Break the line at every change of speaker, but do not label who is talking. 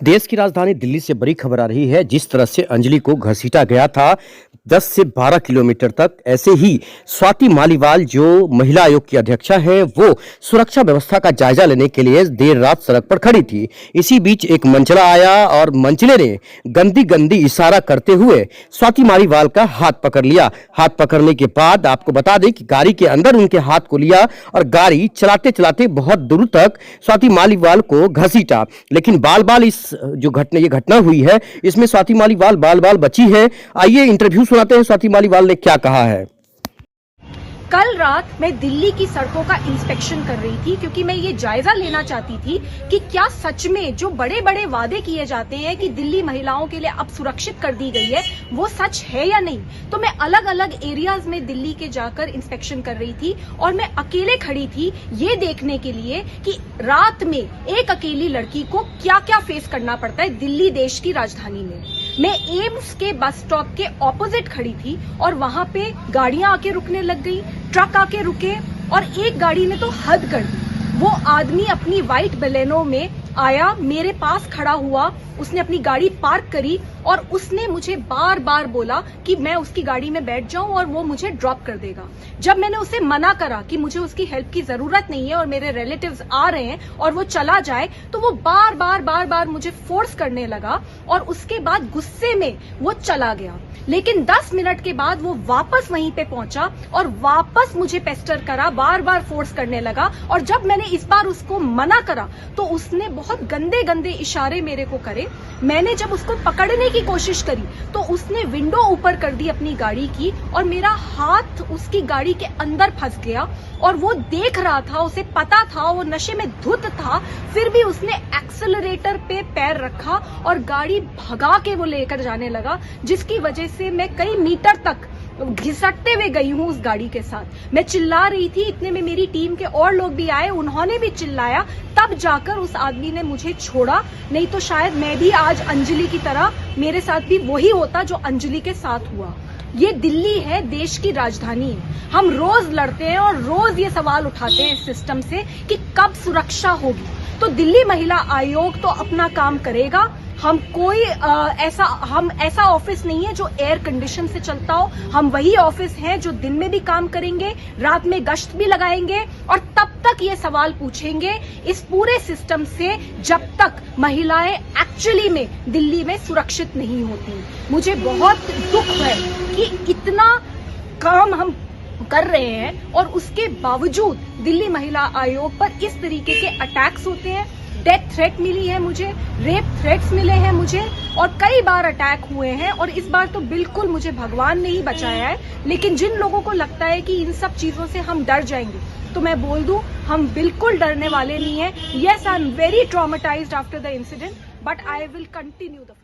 देश की राजधानी दिल्ली से बड़ी खबर आ रही है। जिस तरह से अंजलि को घसीटा गया था 10 से 12 किलोमीटर तक, ऐसे ही स्वाति मालीवाल जो महिला आयोग की अध्यक्षा है वो सुरक्षा व्यवस्था का जायजा लेने के लिए देर रात सड़क पर खड़ी थी। इसी बीच एक मंचला आया और मंचले ने गंदी गंदी इशारा करते हुए स्वाति मालीवाल का हाथ पकड़ लिया। हाथ पकड़ने के बाद आपको बता दें कि गाड़ी के अंदर उनके हाथ को लिया और गाड़ी चलाते चलाते बहुत दूर तक स्वाति मालीवाल को घसीटा। लेकिन बाल बाल इस जो ये घटना हुई है इसमें स्वाति मालीवाल बाल बाल बची है। आइए इंटरव्यू सुनाते हैं स्वाति मालीवाल ने क्या कहा है।
कल रात मैं दिल्ली की सड़कों का इंस्पेक्शन कर रही थी क्योंकि मैं ये जायजा लेना चाहती थी कि क्या सच में जो बड़े बड़े वादे किए जाते हैं कि दिल्ली महिलाओं के लिए अब सुरक्षित कर दी गई है वो सच है या नहीं। तो मैं अलग अलग एरियाज में दिल्ली के जाकर इंस्पेक्शन कर रही थी और मैं अकेले खड़ी थी ये देखने के लिए कि रात में एक अकेली लड़की को क्या क्या फेस करना पड़ता है दिल्ली देश की राजधानी में। मैं एम्स के बस स्टॉप के ऑपोजिट खड़ी थी और वहां पे गाड़ियां आके रुकने लग गई, ट्रक आके रुके और एक गाड़ी ने तो हद कर दी। वो आदमी अपनी व्हाइट बलेनो में आया, मेरे पास खड़ा हुआ, उसने अपनी गाड़ी पार्क करी और उसने मुझे बार बार बोला कि मैं उसकी गाड़ी में बैठ जाऊं और वो मुझे ड्रॉप कर देगा। जब मैंने उसे मना करा कि मुझे उसकी हेल्प की जरूरत नहीं है और मेरे रिलेटिव्स आ रहे हैं और वो चला जाए, तो वो बार बार मुझे फोर्स करने लगा और उसके बाद गुस्से में वो चला गया। लेकिन 10 मिनट के बाद वो वापस वहीं पे पहुंचा और वापस मुझे पेस्टर करा, बार बार फोर्स करने लगा। और जब मैंने इस बार उसको मना करा तो उसने बहुत गंदे गंदे इशारे मेरे को करे। मैंने जब उसको पकड़ने की कोशिश करी तो उसने विंडो ऊपर कर दी अपनी गाड़ी की और मेरा हाथ उसकी गाड़ी के अंदर फंस गया और वो देख रहा था, उसे पता था, वो नशे में धुत था, फिर भी उसने एक्सेलरेटर पे पैर रखा और गाड़ी भगा के वो लेकर जाने लगा, जिसकी वजह से मैं कई मीटर तक घिसटते हुए गई हूँ उस गाड़ी के साथ। मैं चिल्ला रही थी, इतने में मेरी टीम के और लोग भी आए, उन्होंने भी चिल्लाया, तब जाकर उस आदमी ने मुझे छोड़ा। नहीं तो शायद मैं भी आज अंजलि की तरह मेरे साथ भी वही होता जो अंजलि के साथ हुआ। ये दिल्ली है, देश की राजधानी है। हम रोज लड़ते हैं और रोज ये सवाल उठाते हैं इस सिस्टम से कि कब सुरक्षा होगी। तो दिल्ली महिला आयोग तो अपना काम करेगा। हम कोई ऐसा ऑफिस नहीं है जो एयर कंडीशन से चलता हो। हम वही ऑफिस हैं जो दिन में भी काम करेंगे, रात में गश्त भी लगाएंगे और तब तक ये सवाल पूछेंगे इस पूरे सिस्टम से जब तक महिलाएं एक्चुअली में दिल्ली में सुरक्षित नहीं होती। मुझे बहुत दुख है कि इतना काम हम कर रहे हैं और उसके बावजूद दिल्ली महिला आयोग पर इस तरीके के अटैक्स होते हैं। डेथ थ्रेट मिली है मुझे, रेप थ्रेट्स मिले हैं मुझे और कई बार अटैक हुए हैं और इस बार तो बिल्कुल मुझे भगवान ने ही बचाया है। लेकिन जिन लोगों को लगता है कि इन सब चीजों से हम डर जाएंगे तो मैं बोल दूं, हम बिल्कुल डरने वाले नहीं हैं। Yes, I am very traumatised after the incident but I will continue the